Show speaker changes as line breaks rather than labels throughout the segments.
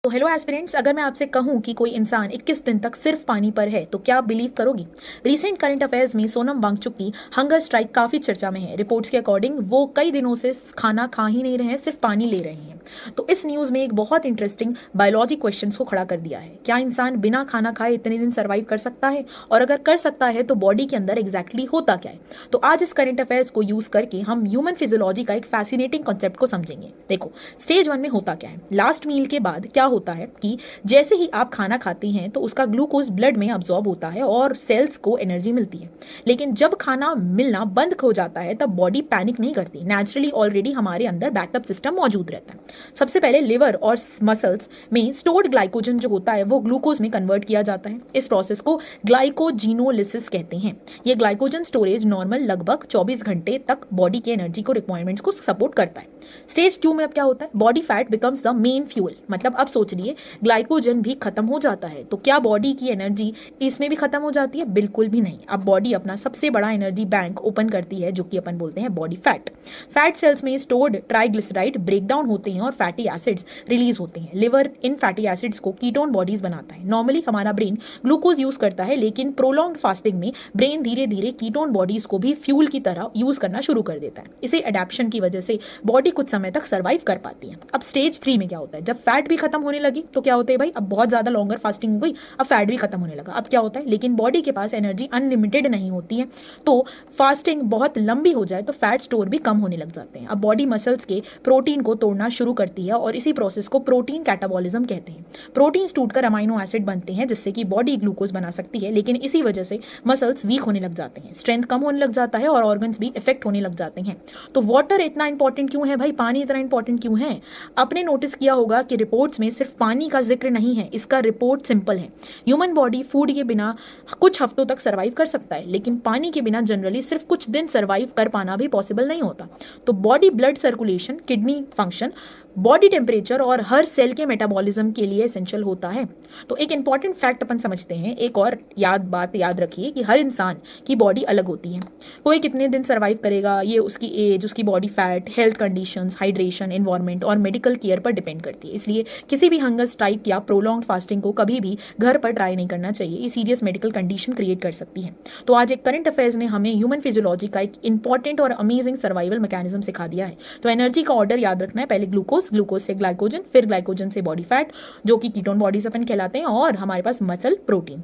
तो hello aspirants, अगर मैं आपसे कहूं कि कोई इंसान 21 दिन तक सिर्फ पानी पर है तो क्या आप बिलीव करोगी। रीसेंट करंट अफेयर्स में सोनम वांगचुक की हंगर स्ट्राइक काफी चर्चा में है। रिपोर्ट्स के अकॉर्डिंग वो कई दिनों से खाना खा ही नहीं रहे हैं, सिर्फ पानी ले रहे हैं। तो इस न्यूज में एक बहुत इंटरेस्टिंग बायोलॉजी क्वेश्चन को खड़ा कर दिया है। क्या इंसान बिना खाना खाए इतने दिन सर्वाइव कर सकता है, और अगर कर सकता है तो बॉडी के अंदर एग्जैक्टली होता क्या है। तो आज इस करंट अफेयर्स को यूज करके हम ह्यूमन फिजियोलॉजी का एक फैसिनेटिंग कॉन्सेप्ट को समझेंगे। देखो, स्टेज 1 में होता क्या है। लास्ट मील के बाद क्या होता है कि जैसे ही आप खाना खाते हैं तो उसका ग्लूकोज ब्लड में अब्जॉर्ब होता है और सेल्स को एनर्जी मिलती है। लेकिन जब खाना मिलना बंद हो जाता है तब बॉडी पैनिक नहीं करती। नेचुरली ऑलरेडी हमारे अंदर बैकअप सिस्टम मौजूद रहता है। सबसे पहले लिवर और मसल्स में स्टोर्ड ग्लाइकोजन जो होता है वो ग्लूकोज में कन्वर्ट किया जाता है। इस प्रोसेस को ग्लाइकोजिनोलिसिस कहते हैं। ये ग्लाइकोजन स्टोरेज नॉर्मल लगभग 24 घंटे तक बॉडी के एनर्जी को रिक्वायरमेंट्स को सपोर्ट करता है। स्टेज 2 में अब क्या होता है, body fat becomes the main fuel. मतलब अब सोचिए, ग्लाइकोजन भी खत्म हो जाता है तो क्या बॉडी की एनर्जी इसमें भी खत्म हो जाती है? बिल्कुल भी नहीं। अब बॉडी अपना सबसे बड़ा एनर्जी बैंक ओपन करती है, जो कि अपन बोलते हैं बॉडी फैट। फैट सेल्स में स्टोर्ड ट्राइग्लिसराइड ब्रेक डाउन होते हैं और फैटी एसिड्स रिलीज होते हैं। लिवर इन फैटी एसिड्स को कीटोन बॉडीज बनाता है। नॉर्मली हमारा ब्रेन ग्लूकोज यूज करता है, लेकिन प्रोलॉन्ग्ड फास्टिंग में ब्रेन धीरे धीरे कीटोन बॉडीज को भी फ्यूल की तरह यूज करना शुरू कर देता है। इसे अडेप्शन की वजह से बॉडी कुछ समय तक सर्वाइव कर पाती है। अब स्टेज 3 में क्या होता है, जब फैट भी खत्म होने लगी तो क्या होता है भाई, अब बहुत ज्यादा लॉन्गर फास्टिंग हो गई, अब फैट भी खत्म होने लगा। अब क्या होता है, लेकिन बॉडी के पास एनर्जी अनलिमिटेड नहीं होती है, तो फास्टिंग बहुत लंबी हो जाए तो फैट स्टोर भी कम होने लग जाते हैं। अब बॉडी मसल्स के प्रोटीन को तोड़ना शुरू करती है और इसी प्रोसेस को प्रोटीन कैटाबॉलिज्म कहते हैं। प्रोटीन्स टूटकर अमाइनो एसिड बनते हैं जिससे कि बॉडी ग्लूकोज बना सकती है, लेकिन इसी वजह से मसल्स वीक होने लग जाते हैं, स्ट्रेंथ कम होने लग जाता है और ऑर्गन्स भी इफेक्ट होने लग जाते हैं। तो वाटर इतना इंपॉर्टेंट क्यों है भाई, पानी इतना इंपॉर्टेंट क्यों है? आपने नोटिस किया होगा कि रिपोर्ट्स में सिर्फ पानी का जिक्र नहीं है। इसका रिपोर्ट सिंपल है, ह्यूमन बॉडी फूड के बिना कुछ हफ्तों तक सर्वाइव कर सकता है, लेकिन पानी के बिना जनरली सिर्फ कुछ दिन सर्वाइव कर पाना भी पॉसिबल नहीं होता। तो body blood circulation, kidney function, body temperature और हर सेल के मेटाबॉलिज्म के लिए एसेंशियल होता है। तो एक इंपॉर्टेंट फैक्ट अपन समझते हैं, एक और बात याद रखिए कि हर इंसान की बॉडी अलग होती है। कोई कितने दिन सर्वाइव करेगा ये उसकी एज, उसकी body fat, health conditions, hydration, environment और मेडिकल केयर पर डिपेंड करती है। इसलिए किसी भी हंगर स्ट्राइक या प्रोलॉन्ग्ड फास्टिंग को कभी भी घर पर ट्राई नहीं करना चाहिए। ये सीरियस मेडिकल कंडीशन क्रिएट कर सकती है। तो आज एक करंट अफेयर्स ने हमें ह्यूमन फिजियोलॉजी का एक इंपॉर्टेंट और अमेजिंग सर्वाइवल मैकेनिज्म सिखा दिया है। तो एनर्जी का ऑर्डर याद रखना है, पहले ग्लूकोज से ग्लाइकोजन, फिर ग्लाइकोजन से बॉडी फैट जो कि कीटोन बॉडीज अपन कहलाते हैं, और हमारे पास मसल प्रोटीन।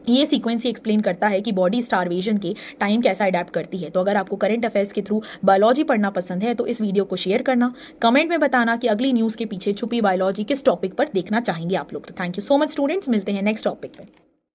ये सीक्वेंस ही एक्सप्लेन करता है कि बॉडी स्टारवेशन के टाइम कैसा अडेप्ट करती है। तो अगर आपको करंट अफेयर्स के थ्रू बायोलॉजी पढ़ना पसंद है तो इस वीडियो को शेयर करना, कमेंट में बताना कि अगली न्यूज़ के पीछे छुपी बायोलॉजी किस टॉपिक पर देखना चाहेंगे आप लोग। तो thank you so much students, मिलते हैं नेक्स्ट टॉपिक पे।